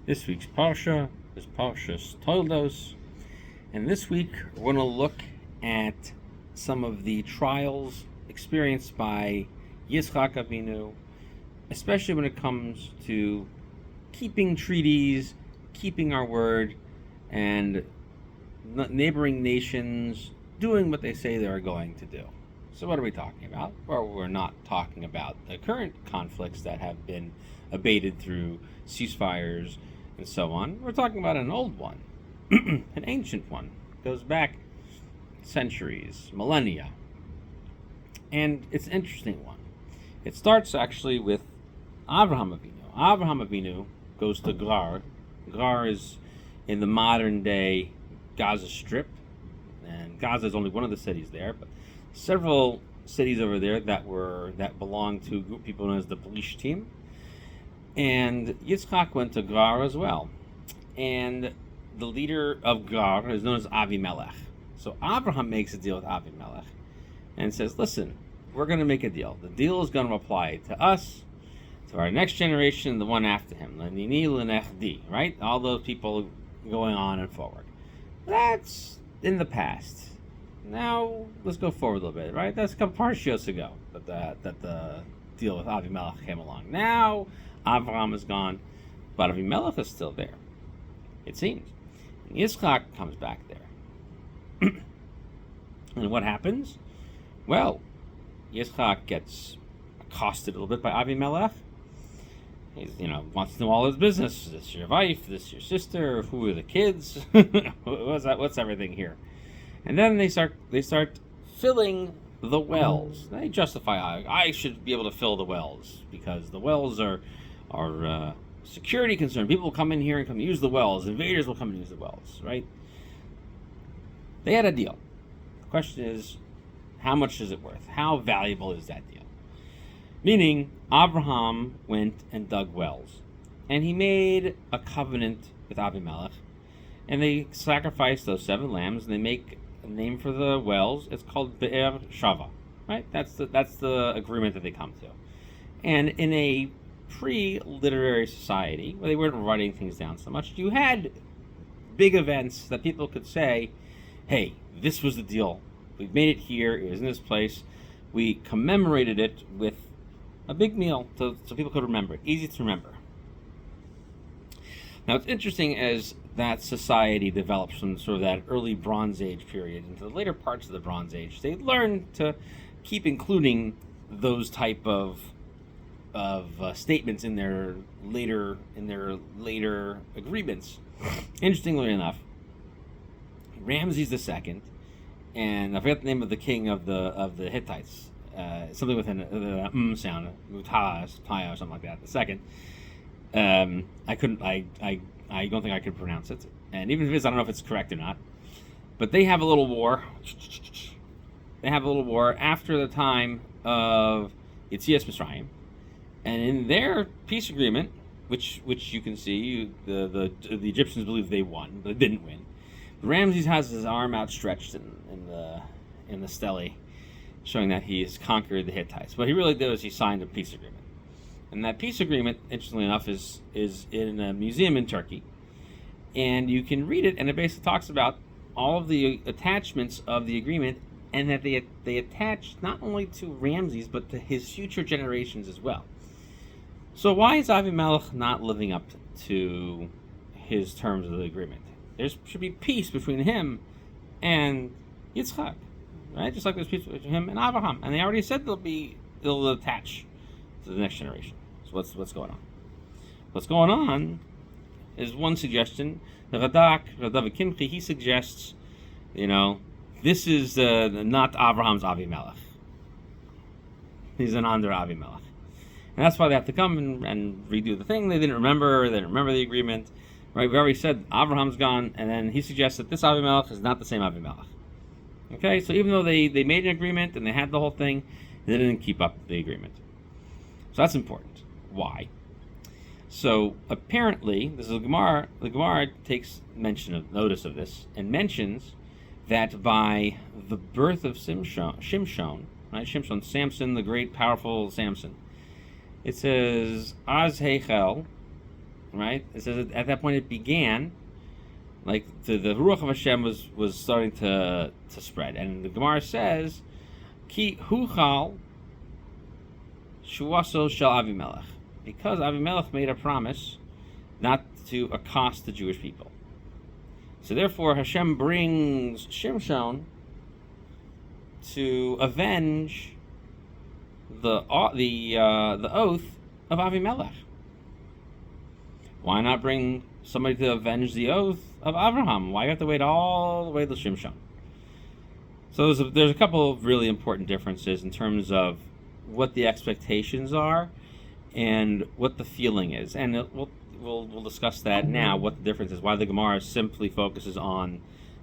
This week's Parsha is Parshas Toldos, and this week we're going to look at some of the trials experienced by Yitzchok Avinu, especially when it comes to keeping treaties, keeping our word, and neighboring nations doing what they say they're going to do. So what are we talking about? Well, we're not talking about the current conflicts that have been abated through ceasefires and so on. We're talking about an old one, an ancient one. It goes back centuries, millennia. And it's an interesting one. It starts actually with Avraham Avinu. Avraham Avinu goes to Gerar. Gerar is in the modern day Gaza Strip. And Gaza is only one of the cities there, but several cities over there that belong to a group of people known as the Plishtim. And Yitzchok went to Gerar as well. And the leader of Gerar is known as Avimelech. So Abraham makes a deal with Avimelech and says, listen, we're going to make a deal. The deal is going to apply to us, to our next generation, the one after him. L'nini l'nechdi, right? All those people going on and forward. That's in the past. Now, let's go forward a little bit, right? That's a couple Parshas ago that the deal with Avimelech came along. Now, Avraham is gone, but Avimelech is still there, it seems. And Yitzchok comes back there. And what happens? Well, Yitzchok gets accosted a little bit by Avimelech. He, wants to know all his business. Is this your wife? Is this your sister? Who are the kids? What's everything here? And then they start filling the wells. They justify, I should be able to fill the wells because the wells are security concern. People will come in here and come use the wells. Invaders will come and use the wells, right? They had a deal. The question is, how much is it worth? How valuable is that deal? Meaning, Abraham went and dug wells. And he made a covenant with Avimelech. And they sacrificed those 7 lambs, and they make a name for the wells. It's called Be'er Shava, right? That's the agreement that they come to. And in a pre-literary society, where they weren't writing things down so much, you had big events that people could say, hey, this was the deal. We've made it here. It was in this place. We commemorated it with a big meal so people could remember it. Easy to remember. Now, it's interesting as that society develops from sort of that early Bronze Age period into the later parts of the Bronze Age. They learn to keep including those type of statements in their later agreements. Interestingly enough, Ramses II, and I forget the name of the king of the Hittites, something with an sound, Mutas, Paya, or something like that. The second, I don't think I could pronounce it, and even if it is, I don't know if it's correct or not. But they have a little war. They have a little war after the time of Yetzias Mitzrayim. And in their peace agreement, which you can see, the Egyptians believe they won, but they didn't win. Ramses has his arm outstretched in the stele, showing that he has conquered the Hittites. What he really did is he signed a peace agreement. And that peace agreement, interestingly enough, is in a museum in Turkey. And you can read it, and it basically talks about all of the attachments of the agreement, and that they attach not only to Ramses, but to his future generations as well. So why is Avimelech not living up to his terms of the agreement? There should be peace between him and Yitzchak, right? Just like there's peace between him and Abraham. And they already said they'll attach to the next generation. So what's going on? What's going on is one suggestion. The Radak, David Kimchi, he suggests, this is not Abraham's Avimelech. He's an under Avimelech. And that's why they have to come and redo the thing. They didn't remember the agreement. Right? We already said Abraham's gone, and then he suggests that this Avimelech is not the same Avimelech. Okay, so even though they made an agreement and they had the whole thing, they didn't keep up the agreement. So that's important. Why? So apparently, this is the Gemara takes notice of this and mentions that by the birth of Shimshon, right? Shimshon, Samson, the great, powerful Samson. It says, Az Heichel, right? It says at that point it began, like the Ruach of Hashem was starting to spread. And the Gemara says, Ki huchal shuaso shel Avimelech, because Avimelech made a promise not to accost the Jewish people. So therefore Hashem brings Shimshon to avenge the oath of Avimelech. Why not bring somebody to avenge the oath of Abraham? Why you have to wait all the way to Shimshon? So there's a couple of really important differences in terms of what the expectations are and what the feeling is, and we'll discuss that now. What the difference is, why the Gemara simply focuses on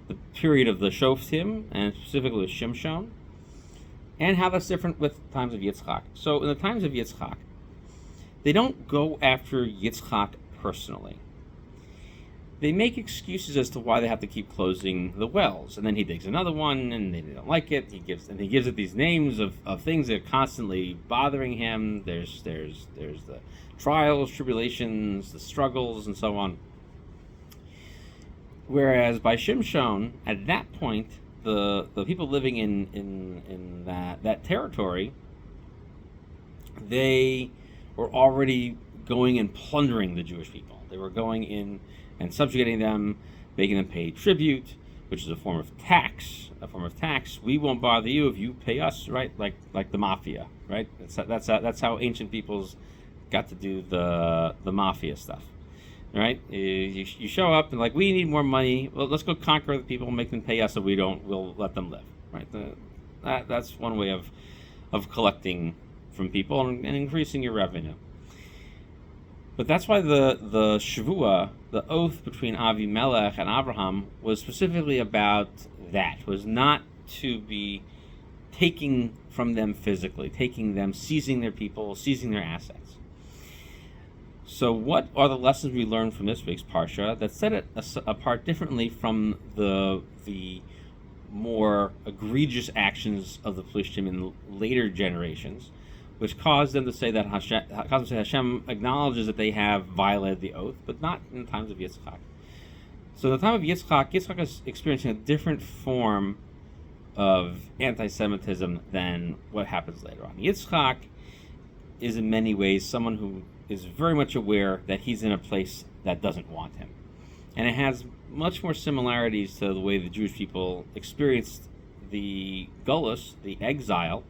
the period of the Shoftim and specifically with Shimshon, and how that's different with times of Yitzchok. So in the times of Yitzchok, they don't go after Yitzchok personally. They make excuses as to why they have to keep closing the wells, and then he digs another one, and they don't like it. He gives it these names of things that are constantly bothering him. There's the trials, tribulations, the struggles, and so on. Whereas by Shimshon, at that point, the people living in that territory, they were already going and plundering the Jewish people. They were going in and subjugating them, making them pay tribute, which is a form of tax. We won't bother you if you pay us, right? Like the mafia, right? That's how ancient peoples got to do the mafia stuff, right? You show up and like, we need more money. Well, let's go conquer the people, make them pay us, so we'll let them live, right? That's one way of collecting from people and increasing your revenue. But that's why the Shavua, the oath between Avimelech and Abraham, was specifically about that. Was not to be taking from them physically, seizing their people, seizing their assets. So what are the lessons we learned from this week's Parsha that set it apart differently from the more egregious actions of the Plishtim in later generations, which caused them to say that Hashem acknowledges that they have violated the oath, but not in the times of Yitzchok. So in the time of Yitzchok is experiencing a different form of anti-Semitism than what happens later on. Yitzchok is in many ways someone who is very much aware that he's in a place that doesn't want him. And it has much more similarities to the way the Jewish people experienced the Golus, the exile,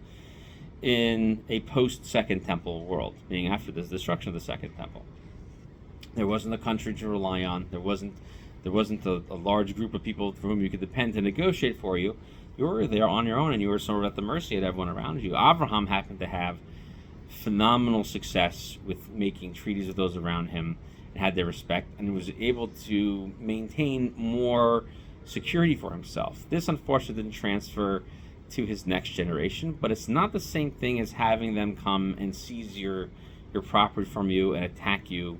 in a post-Second Temple world, meaning after the destruction of the Second Temple. There wasn't a country to rely on. There wasn't a large group of people for whom you could depend to negotiate for you. You were there on your own, and you were sort of at the mercy of everyone around you. Abraham happened to have phenomenal success with making treaties with those around him and had their respect, and was able to maintain more security for himself. This, unfortunately, didn't transfer to his next generation, but it's not the same thing as having them come and seize your property from you and attack you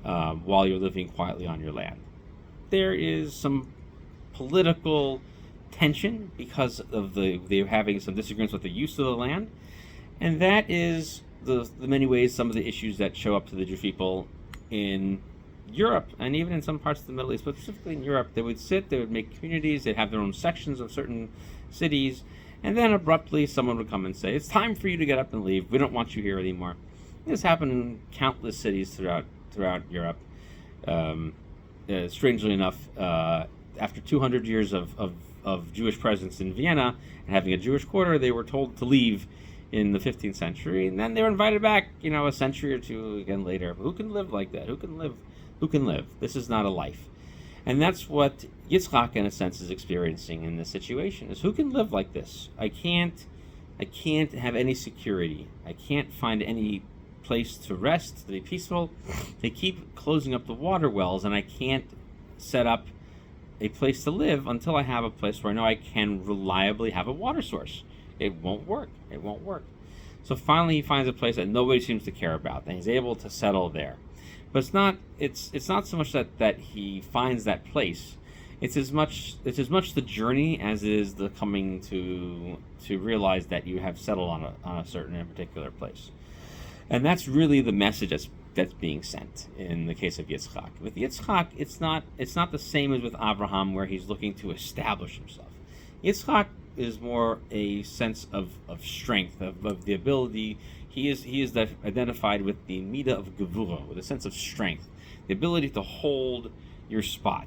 while you're living quietly on your land. There is some political tension because of they're having some disagreements with the use of the land, and that is the many ways some of the issues that show up to the Jewish people in Europe and even in some parts of the Middle East, but specifically in Europe. They would make communities, they'd have their own sections of certain cities, and then abruptly someone would come and say, it's time for you to get up and leave. We don't want you here anymore. This happened in countless cities throughout Europe. Strangely enough, after 200 years of Jewish presence in Vienna and having a Jewish quarter, they were told to leave in the 15th century, and then they were invited back, a century or two again later. Who can live like that? Who can live? This is not a life. And that's what Yitzchok, in a sense, is experiencing in this situation, is who can live like this? I can't have any security. I can't find any place to rest, to be peaceful. They keep closing up the water wells, and I can't set up a place to live until I have a place where I know I can reliably have a water source. It won't work. So finally he finds a place that nobody seems to care about, and he's able to settle there. But it's not so much that he finds that place. It's as much the journey as it is the coming to realize that you have settled on a certain and particular place. And that's really the message that's that's being sent in the case of Yitzchok. With Yitzchok, it's not the same as with Abraham, where he's looking to establish himself. Yitzchok is more a sense of strength, of the ability. He is identified with the midah of gevura, with a sense of strength, the ability to hold your spot.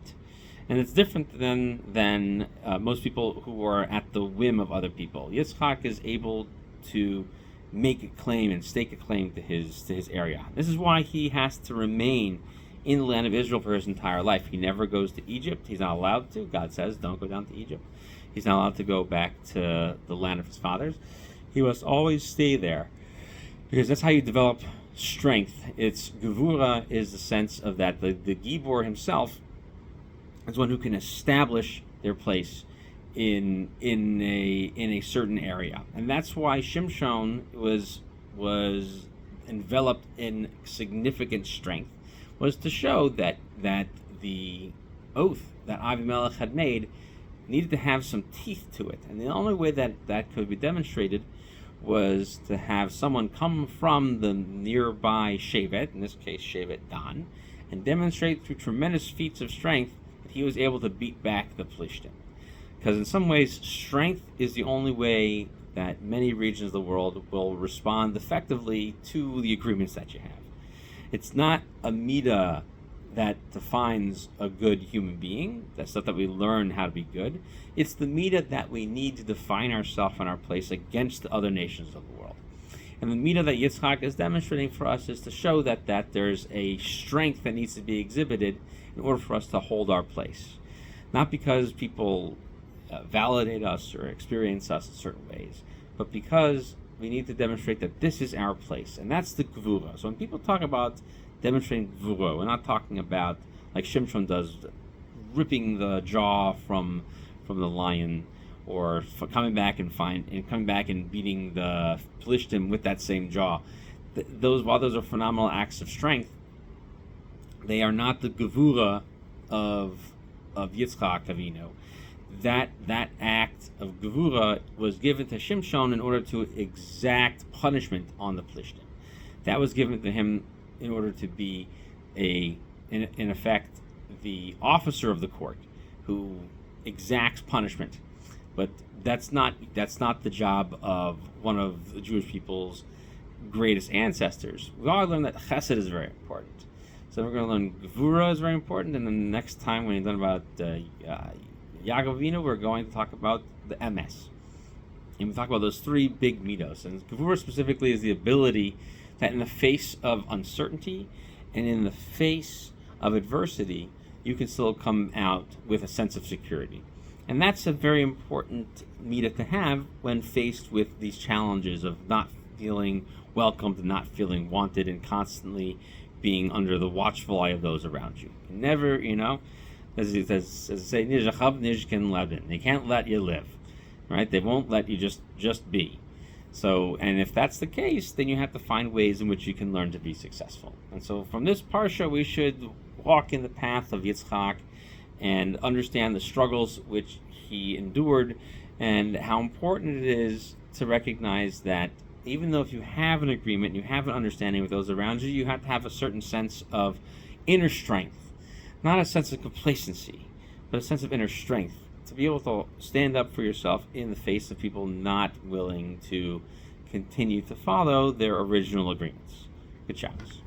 And it's different than most people who are at the whim of other people. Yitzchok is able to make a claim and stake a claim to his area. This is why he has to remain in the land of Israel for his entire life. He never goes to Egypt. He's not allowed to. God says, don't go down to Egypt. He's not allowed to go back to the land of his fathers. He must always stay there, because that's how you develop strength. It's gevura is the sense of that. The Gibor himself is one who can establish their place in a certain area, and that's why Shimshon was enveloped in significant strength, was to show that the oath that Avimelech had made needed to have some teeth to it, and the only way that could be demonstrated was to have someone come from the nearby Shevet, in this case Shevet Dan, and demonstrate through tremendous feats of strength that he was able to beat back the Plishtim. Because in some ways, strength is the only way that many regions of the world will respond effectively to the agreements that you have. It's not a midah that defines a good human being. That's stuff that we learn how to be good. It's the midah that we need to define ourselves and our place against the other nations of the world. And the midah that Yitzchok is demonstrating for us is to show that there's a strength that needs to be exhibited in order for us to hold our place. Not because people validate us or experience us in certain ways, but because we need to demonstrate that this is our place, and that's the gevura. So when people talk about demonstrating gevura, we're not talking about, like Shimshon does, ripping the jaw from the lion, or coming back and beating the Plishtim with that same jaw. While those are phenomenal acts of strength, they are not the gevura of Yitzchak Avinu. That act of gevura was given to Shimshon in order to exact punishment on the Plishtim. That was given to him in order to be in effect, the officer of the court who exacts punishment. But that's not the job of one of the Jewish people's greatest ancestors. We all learn that chesed is very important. So we're going to learn gevura is very important, and then the next time when you learn about Yaakov Avinu, we're going to talk about the emes. And we talk about those three big midos. And gevura specifically is the ability that in the face of uncertainty and in the face of adversity, you can still come out with a sense of security. And that's a very important midah to have when faced with these challenges of not feeling welcomed and not feeling wanted and constantly being under the watchful eye of those around you. Never, as they say, they can't let you live, right? They won't let you just be. So, and if that's the case, then you have to find ways in which you can learn to be successful. And so from this Parsha, we should walk in the path of Yitzchak and understand the struggles which he endured, and how important it is to recognize that even though if you have an agreement, you have an understanding with those around you, you have to have a certain sense of inner strength. Not a sense of complacency, but a sense of inner strength to be able to stand up for yourself in the face of people not willing to continue to follow their original agreements. Good Shabbos.